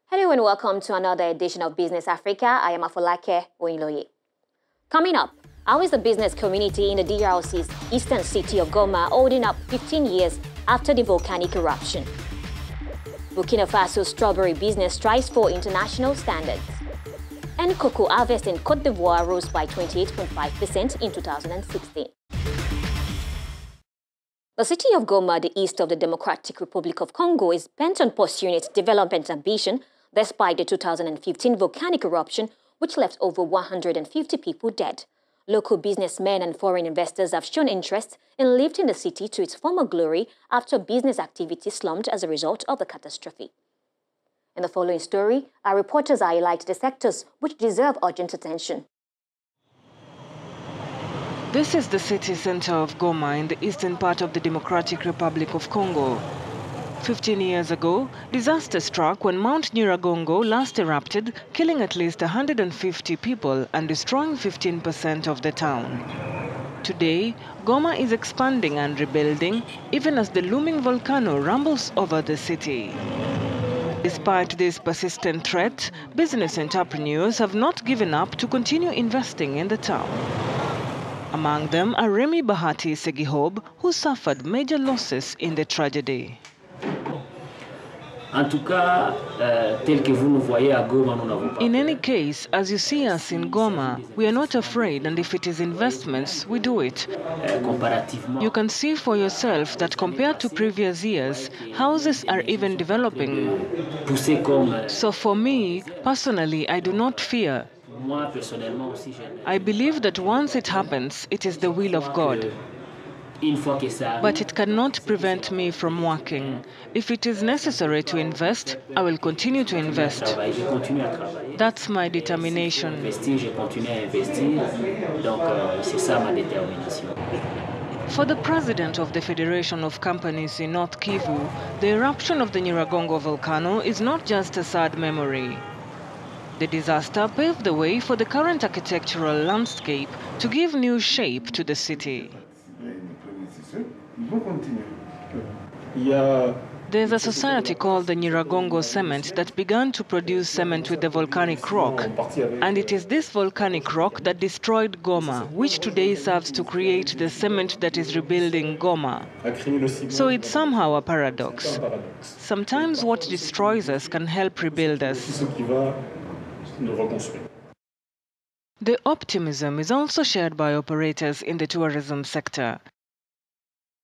Hello and welcome to another edition of Business Africa. I am Afolake Oyinloye. Coming up, how is the business community in the DRC's eastern city of Goma holding up 15 years after the volcanic eruption? Burkina Faso strawberry business strives for international standards. And cocoa harvest in Côte d'Ivoire rose by 28.5% in 2016. The city of Goma, the east of the Democratic Republic of Congo, is bent on pursuing its development ambition despite the 2015 volcanic eruption, which left over 150 people dead. Local businessmen and foreign investors have shown interest in lifting the city to its former glory after business activity slumped as a result of the catastrophe. In the following story, our reporters highlight the sectors which deserve urgent attention. This is the city center of Goma in the eastern part of the Democratic Republic of Congo. 15 years ago, disaster struck when Mount Nyiragongo last erupted, killing at least 150 people and destroying 15% of the town. Today, Goma is expanding and rebuilding, even as the looming volcano rumbles over the city. Despite this persistent threat, business entrepreneurs have not given up to continue investing in the town. Among them are Remy Bahati Segihob, who suffered major losses in the tragedy. In any case, as you see us in Goma, we are not afraid, and if it is investments, we do it. You can see for yourself that compared to previous years, houses are even developing. So for me, personally, I do not fear. I believe that once it happens, it is the will of God. But it cannot prevent me from working. If it is necessary to invest, I will continue to invest. That's my determination. For the president of the Federation of Companies in North Kivu, the eruption of the Nyiragongo volcano is not just a sad memory. The disaster paved the way for the current architectural landscape to give new shape to the city. There's a society called the Nyiragongo Cement that began to produce cement with the volcanic rock. And it is this volcanic rock that destroyed Goma, which today serves to create the cement that is rebuilding Goma. So it's somehow a paradox. Sometimes what destroys us can help rebuild us. The optimism is also shared by operators in the tourism sector.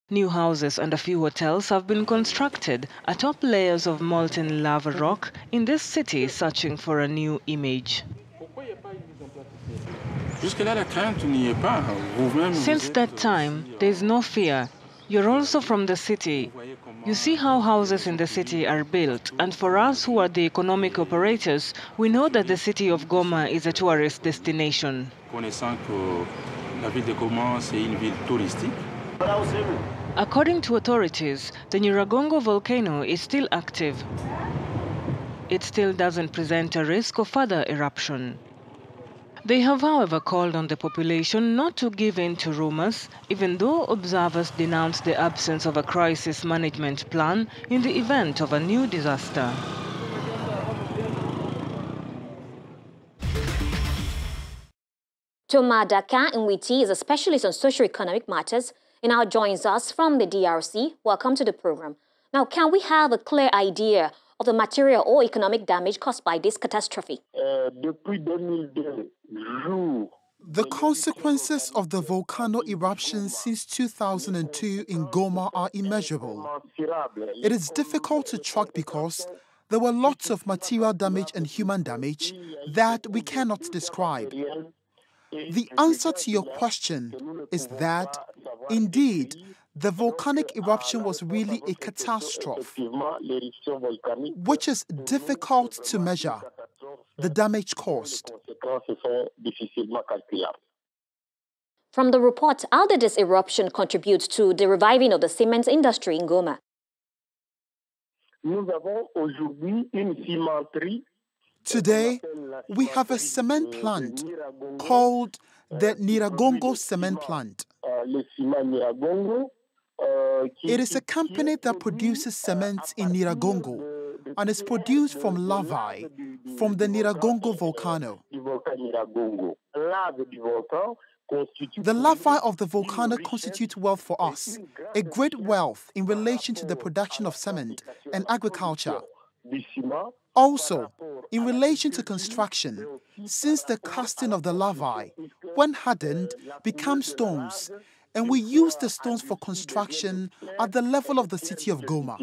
New houses and a few hotels have been constructed atop layers of molten lava rock in this city searching for a new image. Since that time, there is no fear. You're also from the city. You see how houses in the city are built, and for us who are the economic operators, we know that the city of Goma is a tourist destination. According to authorities, the Nyiragongo volcano is still active. It still doesn't present a risk of further eruption. They have, however, called on the population not to give in to rumors, even though observers denounce the absence of a crisis management plan in the event of a new disaster. Thomas Dakan-Nwiti is a specialist on socio-economic matters and now joins us from the DRC. Welcome to the program. Now, can we have a clear idea of the material or economic damage caused by this catastrophe? The consequences of the volcano eruption since 2002 in Goma are immeasurable. It is difficult to track because there were lots of material damage and human damage that we cannot describe. The answer to your question is that, indeed, the volcanic eruption was really a catastrophe, which is difficult to measure the damage caused. From the report, how did this eruption contribute to the reviving of the cement industry in Goma? Today, we have a cement plant called the Nyiragongo Cement Plant. It is a company that produces cement in Nyiragongo and is produced from larvae from the Nyiragongo volcano. The larvae of the volcano constitute wealth for us, a great wealth in relation to the production of cement and agriculture. Also, in relation to construction, since the casting of the larvae, when hardened, becomes stones, and we use the stones for construction at the level of the city of Goma.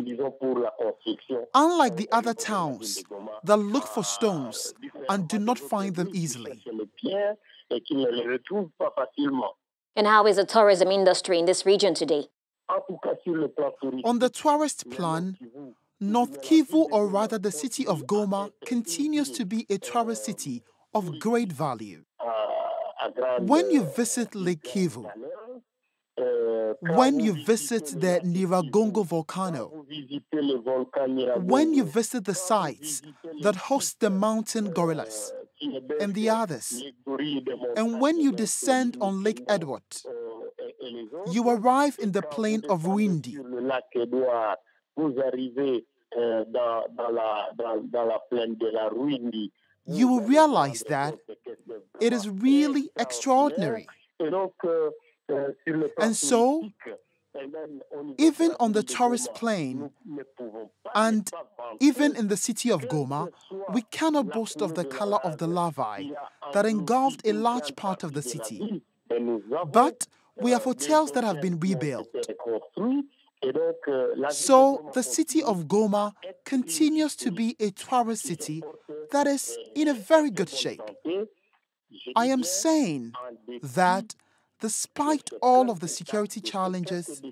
Unlike the other towns that look for stones and do not find them easily. And how is the tourism industry in this region today? On the tourist plan, North Kivu, or rather the city of Goma, continues to be a tourist city of great value. When you visit Lake Kivu, when you visit the Nyiragongo volcano, when you visit the sites that host the mountain gorillas and the others, and when you descend on Lake Edward, you arrive in the plain of Ruindi. You will realize that it is really extraordinary. And so, even on the tourist plain and even in the city of Goma, we cannot boast of the color of the larvae that engulfed a large part of the city. But we have hotels that have been rebuilt. So the city of Goma continues to be a tourist city that is in a very good shape. I am saying that despite all of the security challenges,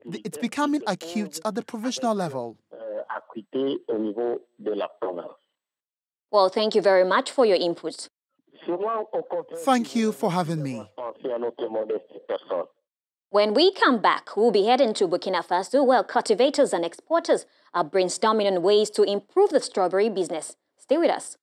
it's becoming acute at the provincial level. Well, thank you very much for your input. Thank you for having me. When we come back, we'll be heading to Burkina Faso, where cultivators and exporters are brainstorming on ways to improve the strawberry business. Stay with us.